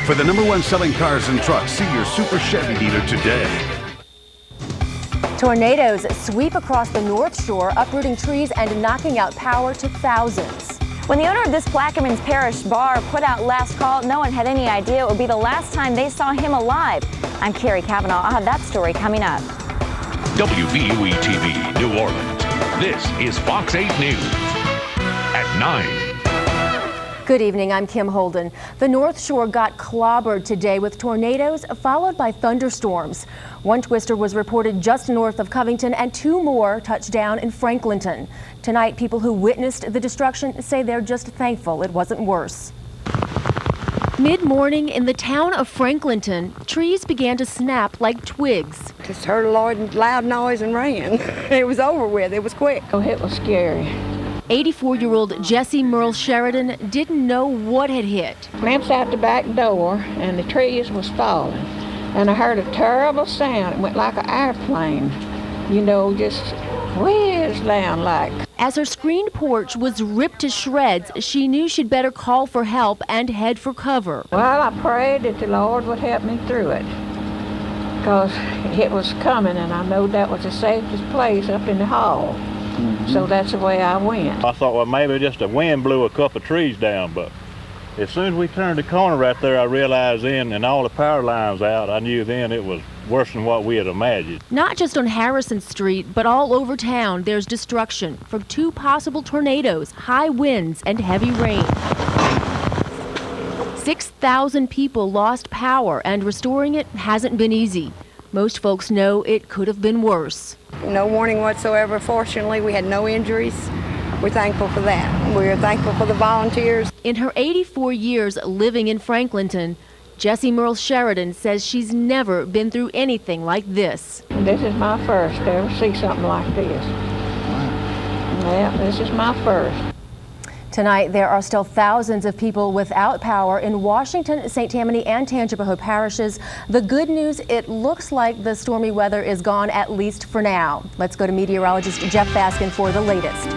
For the #1 selling cars and trucks, see your Super Chevy dealer today. Tornadoes sweep across the North Shore, uprooting trees and knocking out power to thousands. When the owner of this Plaquemines Parish bar put out last call, no one had any idea it would be the last time they saw him alive. I'm Carrie Cavanaugh. I'll have that story coming up. WVUE-TV, New Orleans. This is Fox 8 News at 9. Good evening, I'm Kim Holden. The North Shore got clobbered today with tornadoes followed by thunderstorms. One twister was reported just north of Covington and 2 more touched down in Franklinton. Tonight, people who witnessed the destruction say they're just thankful it wasn't worse. Mid-morning in the town of Franklinton, trees began to snap like twigs. Just heard a loud noise and ran. It was over with. It was quick. Oh, it was scary. 84-year-old Jessie Merle Sheridan didn't know what had hit. Glimpsed out the back door, and the trees was falling. And I heard a terrible sound. It went like an airplane, you know, just whizzed down like. As her screened porch was ripped to shreds, she knew she'd better call for help and head for cover. Well, I prayed that the Lord would help me through it, because it was coming, and I know that was the safest place up in the hall. So that's the way I went. I thought, well, maybe just the wind blew a couple of trees down, but as soon as we turned the corner right there, I realized then, and all the power lines out, I knew then it was worse than what we had imagined. Not just on Harrison Street, but all over town, there's destruction from 2 possible tornadoes, high winds, and heavy rain. 6,000 people lost power, and restoring it hasn't been easy. Most folks know it could have been worse. No warning whatsoever. Fortunately, we had no injuries. We're thankful for that. We're thankful for the volunteers. In her 84 years living in Franklinton, Jessie Merle Sheridan says she's never been through anything like this. This is my first to ever see something like this. Yeah, this is my first. Tonight, there are still thousands of people without power in Washington, St. Tammany, and Tangipahoa parishes. The good news, it looks like the stormy weather is gone, at least for now. Let's go to meteorologist Jeff Baskin for the latest.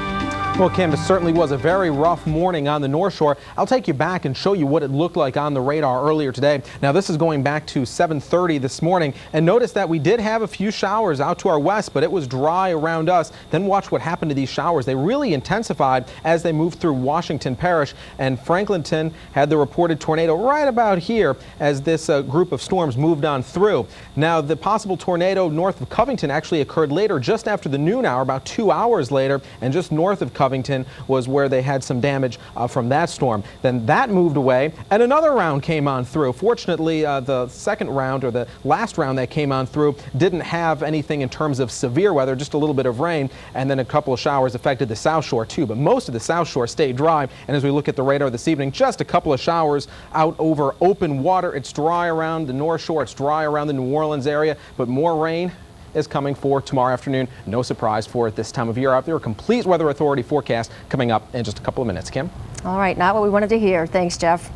Well, Kim, it certainly was a very rough morning on the North Shore. I'll take you back and show you what it looked like on the radar earlier today. Now, this is going back to 7:30 this morning, and notice that we did have a few showers out to our west, but it was dry around us. Then watch what happened to these showers. They really intensified as they moved through Washington Parish, and Franklinton had the reported tornado right about here as this group of storms moved on through. Now, the possible tornado north of Covington actually occurred later, just after the noon hour, about 2 hours later, and just north of Covington was where they had some damage from that storm. Then that moved away, and another round came on through. Fortunately, the second round, or the last round that came on through, didn't have anything in terms of severe weather, just a little bit of rain, and then a couple of showers affected the South Shore too. But most of the South Shore stayed dry, and as we look at the radar this evening, just a couple of showers out over open water. It's dry around the North Shore, it's dry around the New Orleans area, but more rain is coming for tomorrow afternoon. No surprise for it this time of year. Out there, a complete Weather Authority forecast coming up in just a couple of minutes. Kim? All right, not what we wanted to hear. Thanks, Jeff.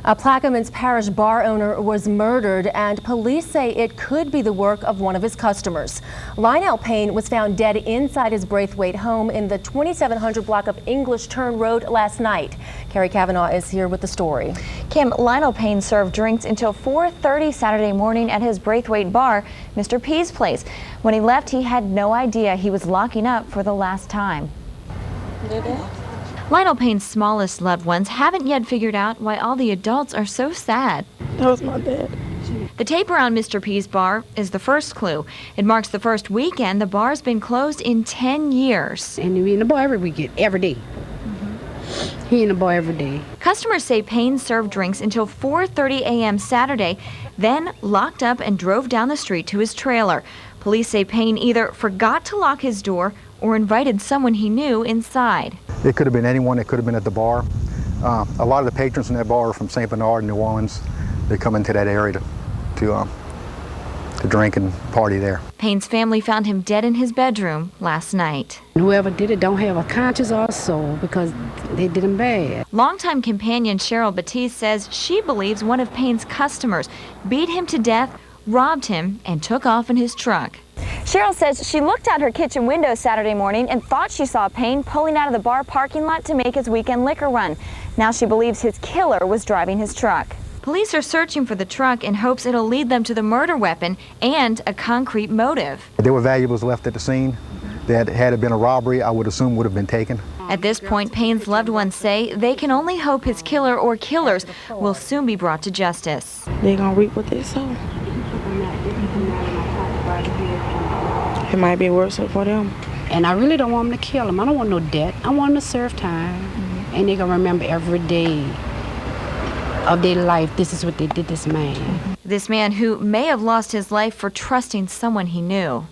A Plaquemines Parish bar owner was murdered, and police say it could be the work of one of his customers. Lionel Payne was found dead inside his Braithwaite home in the 2700 block of English Turn Road last night. Carrie Cavanaugh is here with the story. Kim, Lionel Payne served drinks until 4:30 Saturday morning at his Braithwaite bar, Mr. P's place. When he left, he had no idea he was locking up for the last time. Lionel Payne's smallest loved ones haven't yet figured out why all the adults are so sad. That was my dad. The tape around Mr. P's bar is the first clue. It marks the first weekend the bar's been closed in 10 years. And he in the bar every weekend, every day. He in the bar every day. Customers say Payne served drinks until 4:30 a.m. Saturday, then locked up and drove down the street to his trailer. Police say Payne either forgot to lock his door or invited someone he knew inside. It could have been anyone that could have been at the bar. A lot of the patrons in that bar are from St. Bernard, New Orleans. They come into that area to drink and party there. Payne's family found him dead in his bedroom last night. Whoever did it don't have a conscience or a soul because they did him bad. Longtime companion Cheryl Batiste says she believes one of Payne's customers beat him to death, robbed him, and took off in his truck. Cheryl says she looked out her kitchen window Saturday morning and thought she saw Payne pulling out of the bar parking lot to make his weekend liquor run. Now she believes his killer was driving his truck. Police are searching for the truck in hopes it'll lead them to the murder weapon and a concrete motive. There were valuables left at the scene that, had it been a robbery, I would assume would have been taken. At this point, Payne's loved ones say they can only hope his killer or killers will soon be brought to justice. They're gonna reap what they sow. It might be worse for them. And I really don't want them to kill him. I don't want no death. I want them to serve time. And they're gonna remember every day of their life, this is what they did this man. This man who may have lost his life for trusting someone he knew.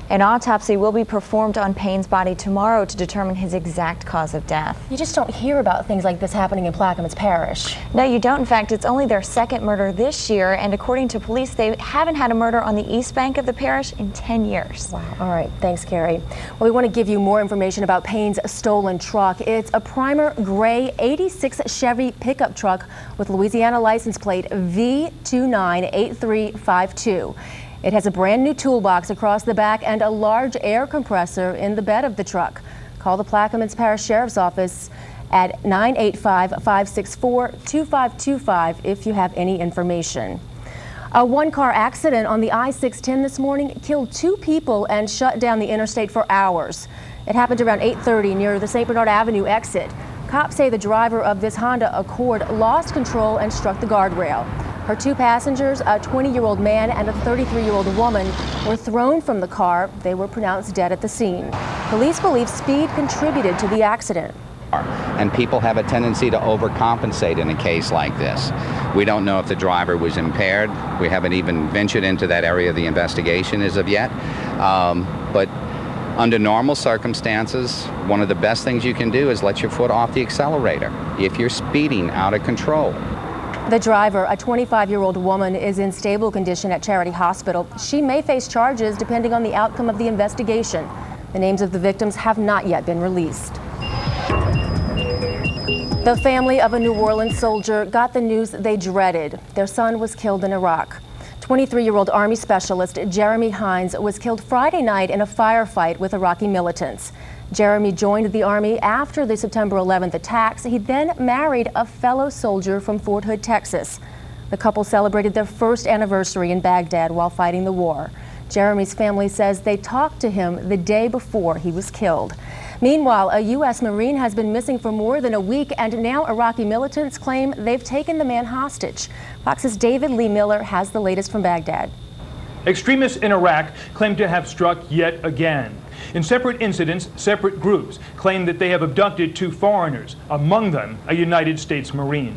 An autopsy will be performed on Payne's body tomorrow to determine his exact cause of death. You just don't hear about things like this happening in Plaquemines Parish. No, you don't. In fact, it's only their second murder this year, and according to police, they haven't had a murder on the east bank of the parish in 10 years. Wow. All right. Thanks, Carrie. Well, we want to give you more information about Payne's stolen truck. It's a primer gray 86 Chevy pickup truck with Louisiana license plate V298352. It has a brand new toolbox across the back and a large air compressor in the bed of the truck. Call the Plaquemines Parish Sheriff's Office at 985-564-2525 if you have any information. A one-car accident on the I-610 this morning killed 2 people and shut down the interstate for hours. It happened around 8:30 near the St. Bernard Avenue exit. Cops say the driver of this Honda Accord lost control and struck the guardrail. Her 2 passengers, a 20-year-old man and a 33-year-old woman, were thrown from the car. They were pronounced dead at the scene. Police believe speed contributed to the accident. And people have a tendency to overcompensate in a case like this. We don't know if the driver was impaired. We haven't even ventured into that area of the investigation as of yet. But under normal circumstances, one of the best things you can do is let your foot off the accelerator if you're speeding out of control. The driver, a 25-year-old woman, is in stable condition at Charity Hospital. She may face charges depending on the outcome of the investigation. The names of the victims have not yet been released. The family of a New Orleans soldier got the news they dreaded. Their son was killed in Iraq. 23-year-old Army specialist Jeremy Hines was killed Friday night in a firefight with Iraqi militants. Jeremy joined the Army after the September 11th attacks. He then married a fellow soldier from Fort Hood, Texas. The couple celebrated their first anniversary in Baghdad while fighting the war. Jeremy's family says they talked to him the day before he was killed. Meanwhile, a U.S. Marine has been missing for more than a week, and now Iraqi militants claim they've taken the man hostage. Fox's David Lee Miller has the latest from Baghdad. Extremists in Iraq claim to have struck yet again. In separate incidents, separate groups claim that they have abducted 2 foreigners, among them a United States Marine.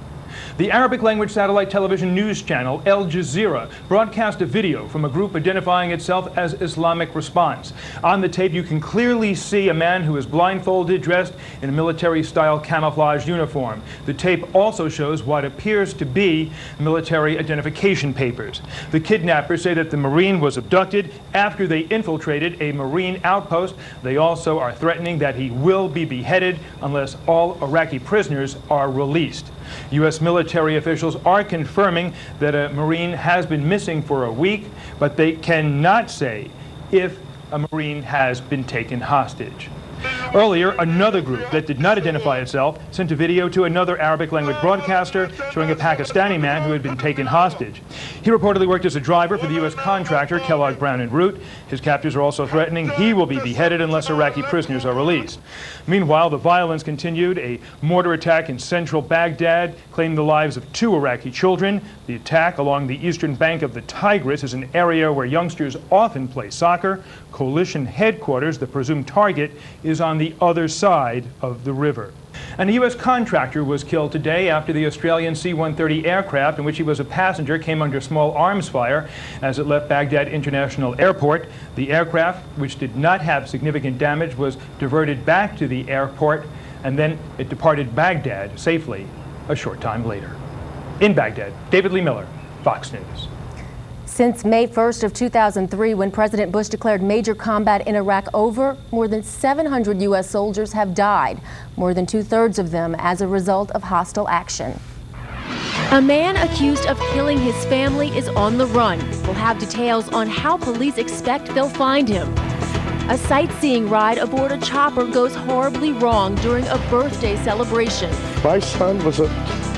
The Arabic language satellite television news channel Al Jazeera broadcast a video from a group identifying itself as Islamic Response. On the tape, you can clearly see a man who is blindfolded, dressed in a military-style camouflage uniform. The tape also shows what appears to be military identification papers. The kidnappers say that the Marine was abducted after they infiltrated a Marine outpost. They also are threatening that he will be beheaded unless all Iraqi prisoners are released. U.S. military officials are confirming that a Marine has been missing for a week, but they cannot say if a Marine has been taken hostage. Earlier, another group that did not identify itself sent a video to another Arabic language broadcaster showing a Pakistani man who had been taken hostage. He reportedly worked as a driver for the U.S. contractor Kellogg Brown & Root. His captors are also threatening he will be beheaded unless Iraqi prisoners are released. Meanwhile, the violence continued. A mortar attack in central Baghdad claimed the lives of 2 Iraqi children. The attack along the eastern bank of the Tigris is an area where youngsters often play soccer. Coalition headquarters, the presumed target, is on the other side of the river. And a U.S. contractor was killed today after the Australian C-130 aircraft, in which he was a passenger, came under small arms fire as it left Baghdad International Airport. The aircraft, which did not have significant damage, was diverted back to the airport, and then it departed Baghdad safely a short time later. In Baghdad, David Lee Miller, Fox News. Since May 1st of 2003, when President Bush declared major combat in Iraq over, more than 700 U.S. soldiers have died, more than 2/3 of them as a result of hostile action. A man accused of killing his family is on the run. We'll have details on how police expect they'll find him. A sightseeing ride aboard a chopper goes horribly wrong during a birthday celebration. My son was a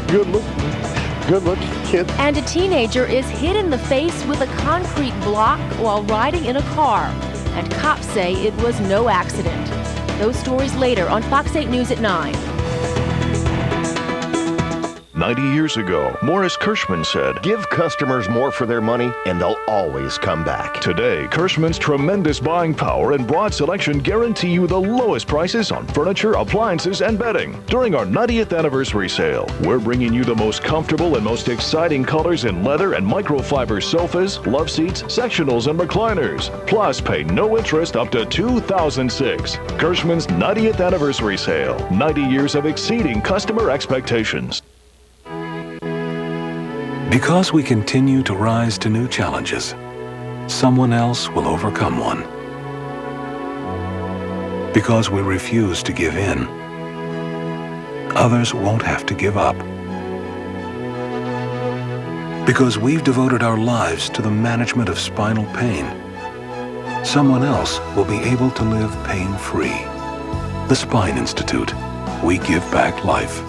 good good-looking kid. And a teenager is hit in the face with a concrete block while riding in a car. And cops say it was no accident. Those stories later on Fox 8 News at 9. 90 years ago, Morris Kirschman said, "Give customers more for their money and they'll always come back." Today, Kirschman's tremendous buying power and broad selection guarantee you the lowest prices on furniture, appliances, and bedding. During our 90th anniversary sale, we're bringing you the most comfortable and most exciting colors in leather and microfiber sofas, love seats, sectionals, and recliners. Plus, pay no interest up to 2006. Kirschman's 90th anniversary sale. 90 years of exceeding customer expectations. Because we continue to rise to new challenges, someone else will overcome one. Because we refuse to give in, others won't have to give up. Because we've devoted our lives to the management of spinal pain, someone else will be able to live pain-free. The Spine Institute. We give back life.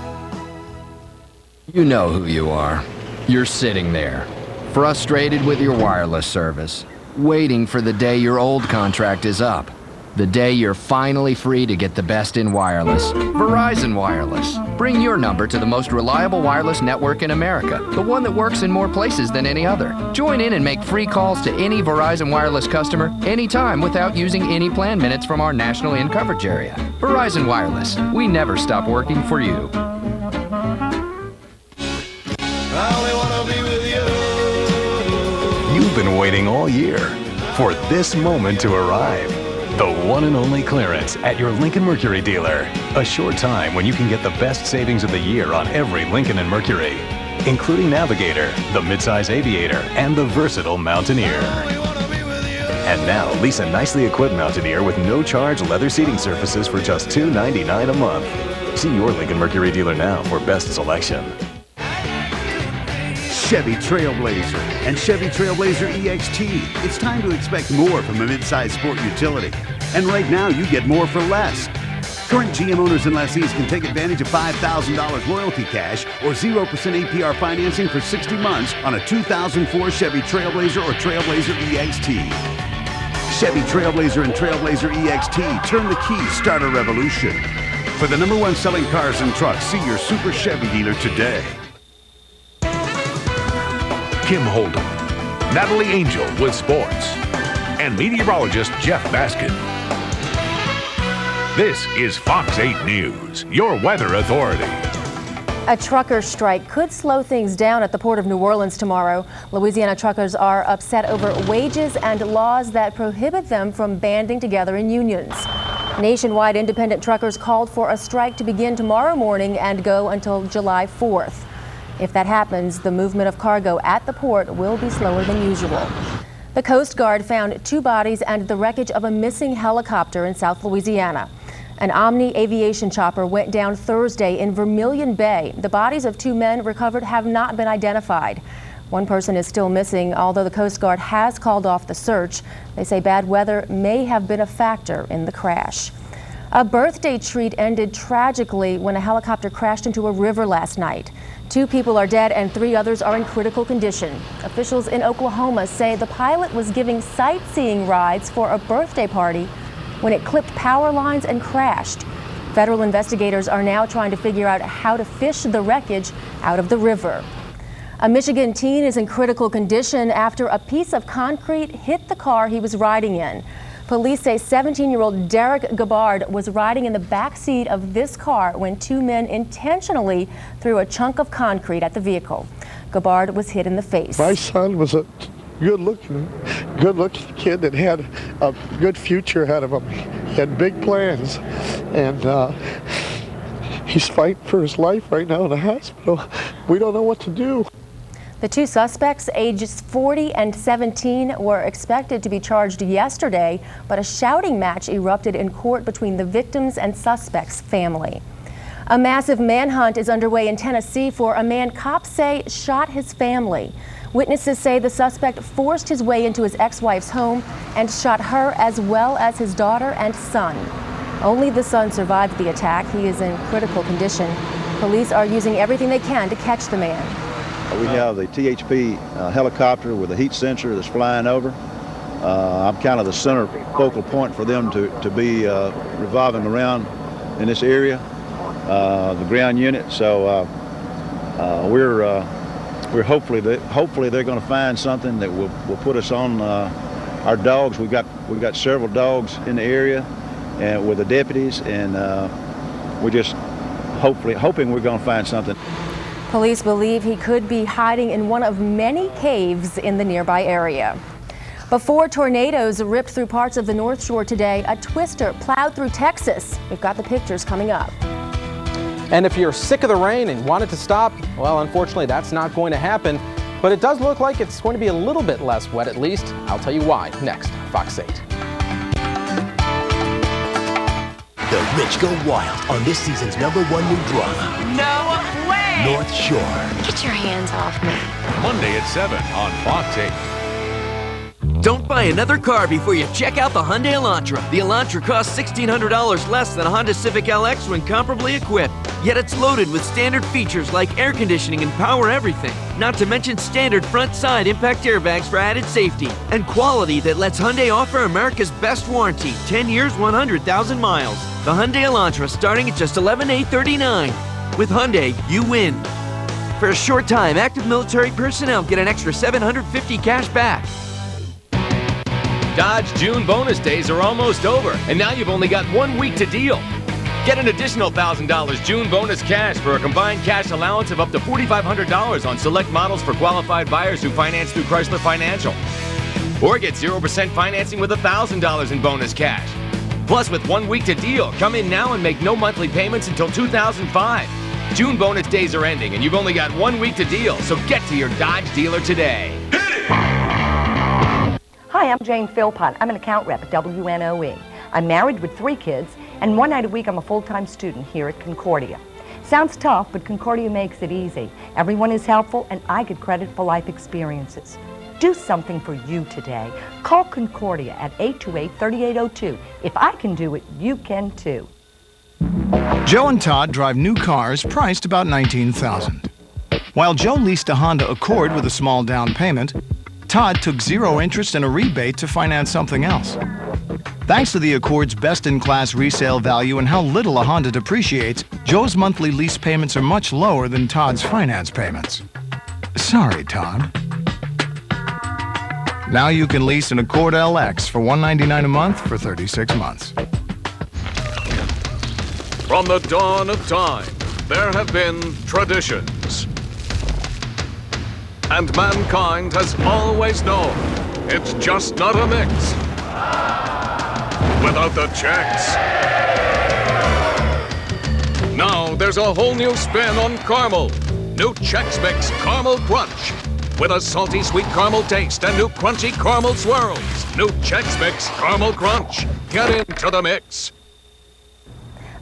You know who you are. You're sitting there, frustrated with your wireless service, waiting for the day your old contract is up, the day you're finally free to get the best in wireless. Verizon Wireless. Bring your number to the most reliable wireless network in America, the one that works in more places than any other. Join in and make free calls to any Verizon Wireless customer anytime without using any plan minutes from our national in-coverage area. Verizon Wireless. We never stop working for you. You've been waiting all year for this moment to arrive. The one and only clearance at your Lincoln Mercury dealer. A short time when you can get the best savings of the year on every Lincoln and Mercury, including Navigator, the midsize Aviator, and the versatile Mountaineer. And now, lease a nicely equipped Mountaineer with no-charge leather seating surfaces for just $299 a month. See your Lincoln Mercury dealer now for best selection. Chevy Trailblazer and Chevy Trailblazer EXT. It's time to expect more from a midsize sport utility. And right now, you get more for less. Current GM owners and lessees can take advantage of $5,000 loyalty cash or 0% APR financing for 60 months on a 2004 Chevy Trailblazer or Trailblazer EXT. Chevy Trailblazer and Trailblazer EXT. Turn the key, start a revolution. For the #1 selling cars and trucks, see your Super Chevy dealer today. Kim Holden, Natalie Angel with sports, and meteorologist Jeff Baskin. This is Fox 8 News, your weather authority. A trucker strike could slow things down at the Port of New Orleans tomorrow. Louisiana truckers are upset over wages and laws that prohibit them from banding together in unions. Nationwide, independent truckers called for a strike to begin tomorrow morning and go until July 4th. If that happens, the movement of cargo at the port will be slower than usual. The Coast Guard found 2 bodies and the wreckage of a missing helicopter in South Louisiana. An Omni aviation chopper went down Thursday in Vermilion Bay. The bodies of 2 men recovered have not been identified. One person is still missing, although the Coast Guard has called off the search. They say bad weather may have been a factor in the crash. A birthday treat ended tragically when a helicopter crashed into a river last night. 2 people are dead and 3 others are in critical condition. Officials in Oklahoma say the pilot was giving sightseeing rides for a birthday party when it clipped power lines and crashed. Federal investigators are now trying to figure out how to fish the wreckage out of the river. A Michigan teen is in critical condition after a piece of concrete hit the car he was riding in. Police say 17-year-old Derek Gabbard was riding in the back seat of this car when 2 men intentionally threw a chunk of concrete at the vehicle. Gabbard was hit in the face. My son was a good-looking kid that had a good future ahead of him. He had big plans, and he's fighting for his life right now in the hospital. We don't know what to do. The 2 suspects, ages 40 and 17, were expected to be charged yesterday, but a shouting match erupted in court between the victims and suspects' family. A massive manhunt is underway in Tennessee for a man cops say shot his family. Witnesses say the suspect forced his way into his ex-wife's home and shot her as well as his daughter and son. Only the son survived the attack. He is in critical condition. Police are using everything they can to catch the man. We have the THP helicopter with a heat sensor that's flying over. I'm kind of the center focal point for them to be revolving around in this area, the ground unit. So we're hopefully they're going to find something that will put us on our dogs. We've got several dogs in the area and with the deputies, and we're just hoping we're going to find something. Police believe he could be hiding in one of many caves in the nearby area. Before tornadoes ripped through parts of the North Shore today, a twister plowed through Texas. We've got the pictures coming up. And if you're sick of the rain and want it to stop, well, unfortunately, that's not going to happen. But it does look like it's going to be a little bit less wet, at least. I'll tell you why next. Fox 8. The rich go wild on this season's #1 new drama. No way! North Shore. Get your hands off me. Monday at 7 on Fox 8. Don't buy another car before you check out the Hyundai Elantra. The Elantra costs $1,600 less than a Honda Civic LX when comparably equipped. Yet it's loaded with standard features like air conditioning and power everything. Not to mention standard front side impact airbags for added safety. And quality that lets Hyundai offer America's best warranty. 10 years, 100,000 miles. The Hyundai Elantra starting at just $11,839. With Hyundai, you win. For a short time, active military personnel get an extra $750 cash back. Dodge June bonus days are almost over, and now you've only got 1 week to deal. Get an additional $1,000 June bonus cash for a combined cash allowance of up to $4,500 on select models for qualified buyers who finance through Chrysler Financial. Or get 0% financing with $1,000 in bonus cash. Plus, with 1 week to deal, come in now and make no monthly payments until 2005. June bonus days are ending, and you've only got 1 week to deal, so get to your Dodge dealer today. Hi, I'm Jane Philpott. I'm an account rep at WNOE. I'm married with 3 kids, and 1 night a week I'm a full-time student here at Concordia. Sounds tough, but Concordia makes it easy. Everyone is helpful, and I get credit for life experiences. Do something for you today. Call Concordia at 828-3802. If I can do it, you can too. Joe and Todd drive new cars priced about $19,000. While Joe leased a Honda Accord with a small down payment, Todd took 0 interest and a rebate to finance something else. Thanks to the Accord's best-in-class resale value and how little a Honda depreciates, Joe's monthly lease payments are much lower than Todd's finance payments. Sorry, Todd. Now you can lease an Accord LX for $199 a month for 36 months. From the dawn of time, there have been traditions. And mankind has always known it's just not a mix without the checks. Now there's a whole new spin on caramel. New Chex Mix Caramel Crunch. With a salty sweet caramel taste and new crunchy caramel swirls. New Chex Mix Caramel Crunch. Get into the mix.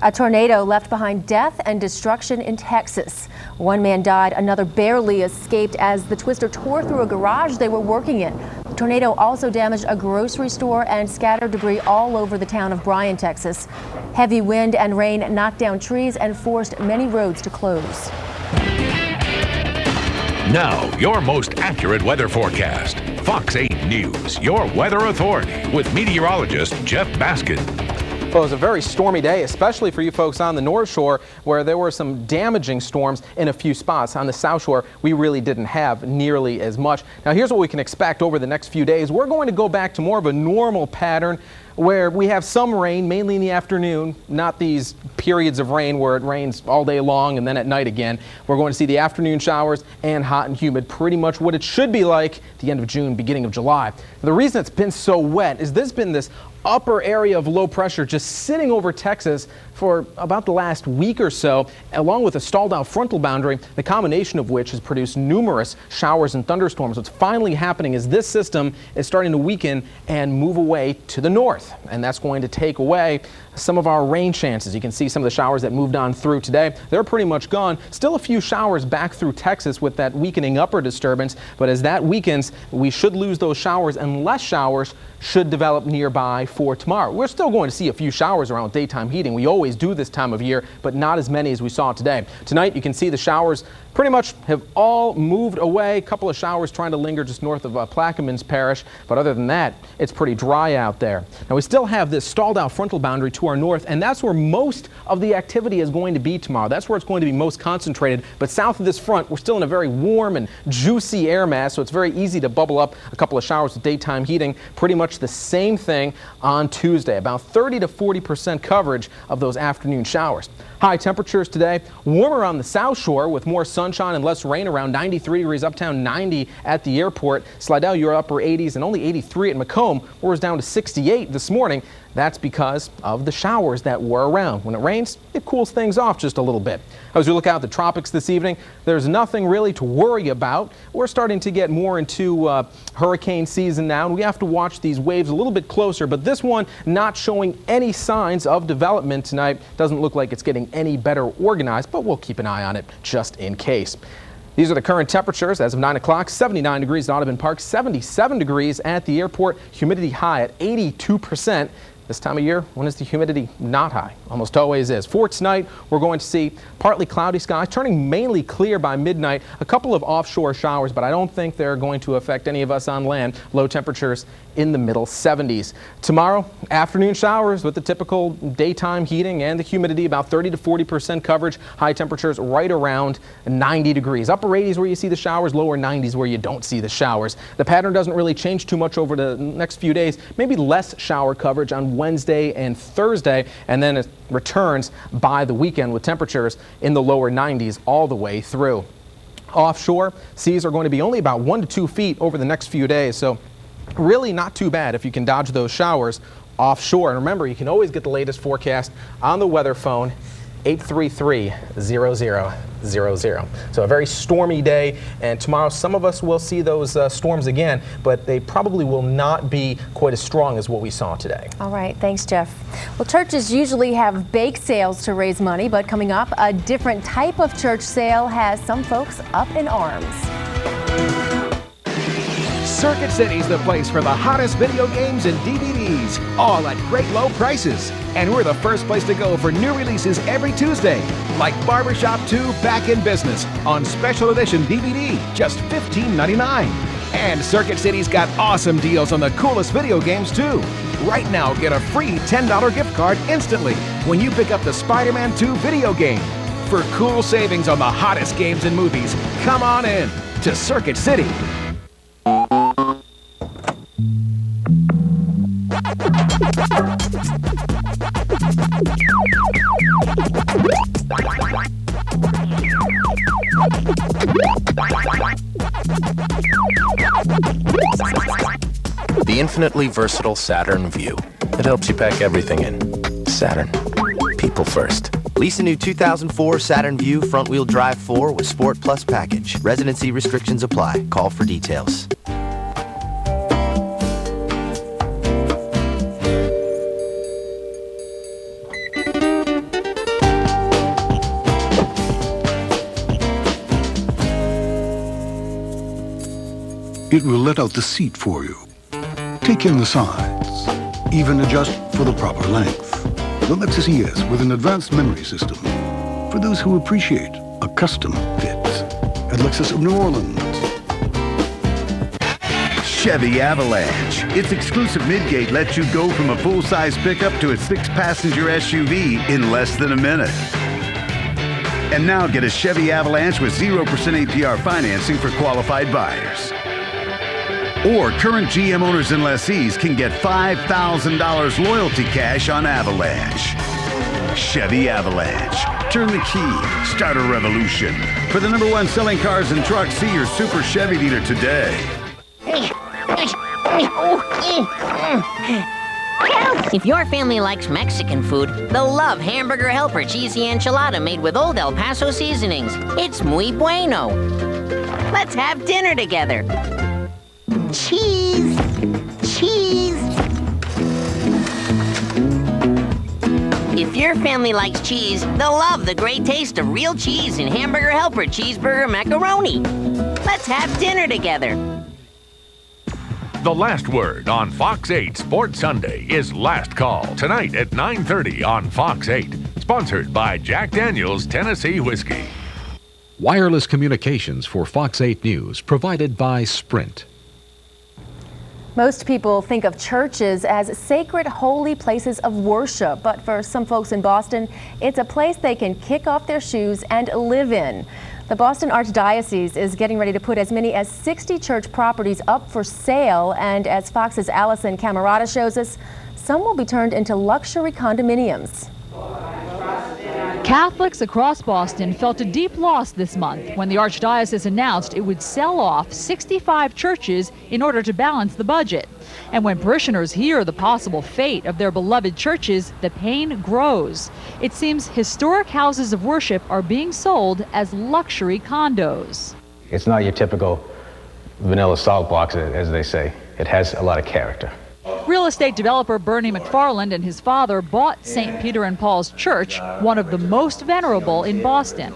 A tornado left behind death and destruction in Texas. 1 man died, another barely escaped as the twister tore through a garage they were working in. The tornado also damaged a grocery store and scattered debris all over the town of Bryan, Texas. Heavy wind and rain knocked down trees and forced many roads to close. Now, your most accurate weather forecast. Fox 8 News, your weather authority with meteorologist Jeff Baskin. Well, it was a very stormy day, especially for you folks on the North Shore, where there were some damaging storms in a few spots. On the South Shore, we really didn't have nearly as much. Now, here's what we can expect over the next few days. We're going to go back to more of a normal pattern where we have some rain, mainly in the afternoon, not these periods of rain where it rains all day long and then at night again. We're going to see the afternoon showers and hot and humid, pretty much what it should be like at the end of June, beginning of July. The reason it's been so wet is there's been this upper area of low pressure just sitting over Texas for about the last week or so, along with a stalled out frontal boundary, the combination of which has produced numerous showers and thunderstorms. What's finally happening is this system is starting to weaken and move away to the north, and that's going to take away some of our rain chances. You can see some of the showers that moved on through today. They're pretty much gone. Still a few showers back through Texas with that weakening upper disturbance, but as that weakens, we should lose those showers, and less showers should develop nearby for tomorrow. We're still going to see a few showers around daytime heating. We always do this time of year, but not as many as we saw today. Tonight, you can see the showers pretty much have all moved away. A couple of showers trying to linger just north of Plaquemines Parish, but other than that, it's pretty dry out there. Now, we still have this stalled out frontal boundary to our north, and that's where most of the activity is going to be tomorrow. That's where it's going to be most concentrated. But south of this front, we're still in a very warm and juicy air mass, so it's very easy to bubble up a couple of showers with daytime heating. Pretty much the same thing on Tuesday, about 30 to 40% coverage of those afternoon showers. High temperatures today, warmer on the South Shore with more sunshine and less rain, around 93 degrees uptown, 90 at the airport. Slidell, your upper 80s, and only 83 at Macomb, where it's down to 68 this morning. That's because of the showers that were around. When it rains, it cools things off just a little bit. As we look out the tropics this evening, there's nothing really to worry about. We're starting to get more into hurricane season now, and we have to watch these waves a little bit closer, but this one not showing any signs of development tonight. Doesn't look like it's getting any better organized, but we'll keep an eye on it just in case. These are the current temperatures as of 9 o'clock. 79 degrees at Audubon Park, 77 degrees at the airport, humidity high at 82%. This time of year, when is the humidity not high? Almost always is. For tonight, we're going to see partly cloudy skies, turning mainly clear by midnight. A couple of offshore showers, but I don't think they're going to affect any of us on land. Low temperatures in the middle 70s. Tomorrow, afternoon showers with the typical daytime heating and the humidity, about 30 to 40% coverage. High temperatures right around 90 degrees. Upper 80s where you see the showers, lower 90s where you don't see the showers. The pattern doesn't really change too much over the next few days. Maybe less shower coverage on Wednesday and Thursday, and then it returns by the weekend with temperatures in the lower 90s all the way through. Offshore, seas are going to be only about 1 to 2 feet over the next few days, so really not too bad if you can dodge those showers offshore. And remember, you can always get the latest forecast on the weather phone, 833-0000. So a very stormy day, and tomorrow some of us will see those storms again, but they probably will not be quite as strong as what we saw today. All right, thanks, Jeff. Well, churches usually have bake sales to raise money, but coming up, a different type of church sale has some folks up in arms. Circuit City's the place for the hottest video games and DVDs, all at great low prices. And we're the first place to go for new releases every Tuesday, like Barbershop 2 Back in Business on Special Edition DVD, just $15.99. And Circuit City's got awesome deals on the coolest video games, too. Right now, get a free $10 gift card instantly when you pick up the Spider-Man 2 video game. For cool savings on the hottest games and movies, come on in to Circuit City. The infinitely versatile Saturn Vue. It helps you pack everything in. Saturn. People first. Lease a new 2004 Saturn Vue front-wheel drive 4 with Sport Plus package. Residency restrictions apply. Call for details. It will let out the seat for you. Take in the sides. Even adjust for the proper length. The Lexus ES with an advanced memory system. For those who appreciate a custom fit. At Lexus of New Orleans. Chevy Avalanche. Its exclusive midgate lets you go from a full-size pickup to a 6-passenger SUV in less than a minute. And now get a Chevy Avalanche with 0% APR financing for qualified buyers. Or current GM owners and lessees can get $5,000 loyalty cash on Avalanche. Chevy Avalanche. Turn the key. Start a revolution. For the #1 selling cars and trucks, see your Super Chevy dealer today. If your family likes Mexican food, they'll love Hamburger Helper Cheesy Enchilada made with old El Paso seasonings. It's muy bueno. Let's have dinner together. Cheese! Cheese! If your family likes cheese, they'll love the great taste of real cheese in Hamburger Helper Cheeseburger Macaroni. Let's have dinner together. The last word on Fox 8 Sports Sunday is Last Call, tonight at 9:30 on Fox 8. Sponsored by Jack Daniel's Tennessee Whiskey. Wireless communications for Fox 8 News, provided by Sprint. Most people think of churches as sacred, holy places of worship, but for some folks in Boston, it's a place they can kick off their shoes and live in. The Boston Archdiocese is getting ready to put as many as 60 church properties up for sale, and as Fox's Allison Camerata shows us, some will be turned into luxury condominiums. Catholics across Boston felt a deep loss this month when the Archdiocese announced it would sell off 65 churches in order to balance the budget. And when parishioners hear the possible fate of their beloved churches, the pain grows. It seems historic houses of worship are being sold as luxury condos. It's not your typical vanilla salt box, as they say. It has a lot of character. Real estate developer Bernie McFarland and his father bought St. Peter and Paul's Church, one of the most venerable in Boston.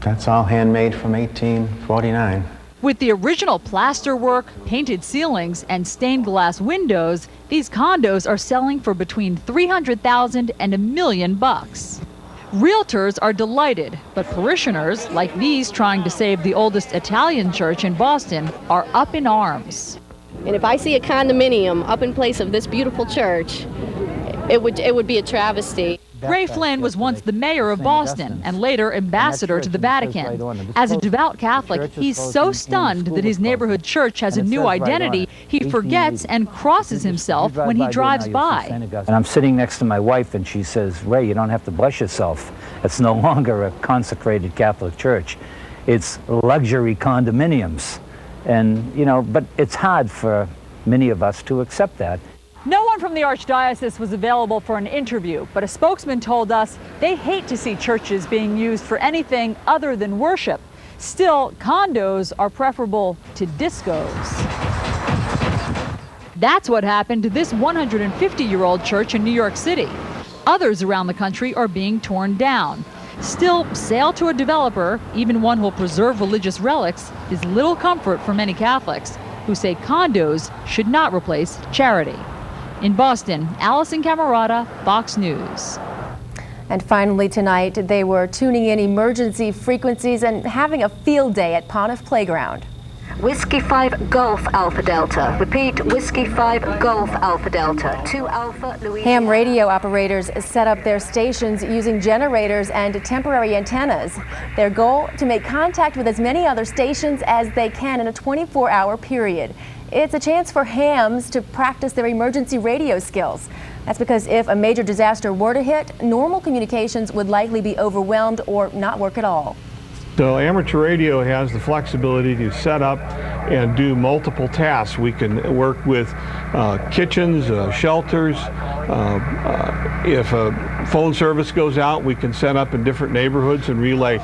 That's all handmade from 1849. With the original plaster work, painted ceilings, and stained glass windows, these condos are selling for between $300,000 and $1 million. Realtors are delighted, but parishioners, like these trying to save the oldest Italian church in Boston, are up in arms. And if I see a condominium up in place of this beautiful church, it would be a travesty. Ray Flynn was once the mayor of Boston and later ambassador to the Vatican. As a devout Catholic, he's so stunned that his neighborhood church has a new identity, he forgets and crosses himself when he drives by. And I'm sitting next to my wife and she says, "Ray, you don't have to bless yourself. It's no longer a consecrated Catholic church. It's luxury condominiums." And, you know, but it's hard for many of us to accept that. No one from the Archdiocese was available for an interview, but a spokesman told us they hate to see churches being used for anything other than worship. Still, condos are preferable to discos. That's what happened to this 150-year-old church in New York City. Others around the country are being torn down. Still, sale to a developer, even one who will preserve religious relics, is little comfort for many Catholics who say condos should not replace charity. In Boston, Allison Camerata, Fox News. And finally tonight, they were tuning in emergency frequencies and having a field day at Pontiff Playground. Whiskey 5 Golf Alpha Delta. Repeat, Whiskey 5 Golf Alpha Delta. 2 Alpha Louisiana. Ham radio operators set up their stations using generators and temporary antennas. Their goal, to make contact with as many other stations as they can in a 24-hour period. It's a chance for hams to practice their emergency radio skills. That's because if a major disaster were to hit, normal communications would likely be overwhelmed or not work at all. So amateur radio has the flexibility to set up and do multiple tasks. We can work with kitchens, shelters. If a phone service goes out, we can set up in different neighborhoods and relay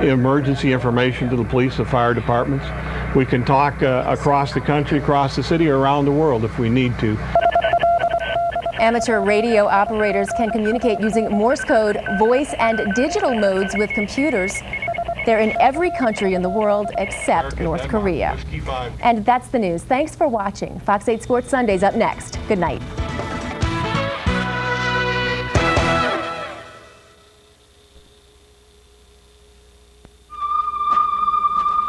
emergency information to the police and fire departments. We can talk across the country, across the city, or around the world if we need to. Amateur radio operators can communicate using Morse code, voice, and digital modes with computers. They're in every country in the world except North Korea. And that's the news. Thanks for watching. Fox 8 Sports Sunday's up next. Good night.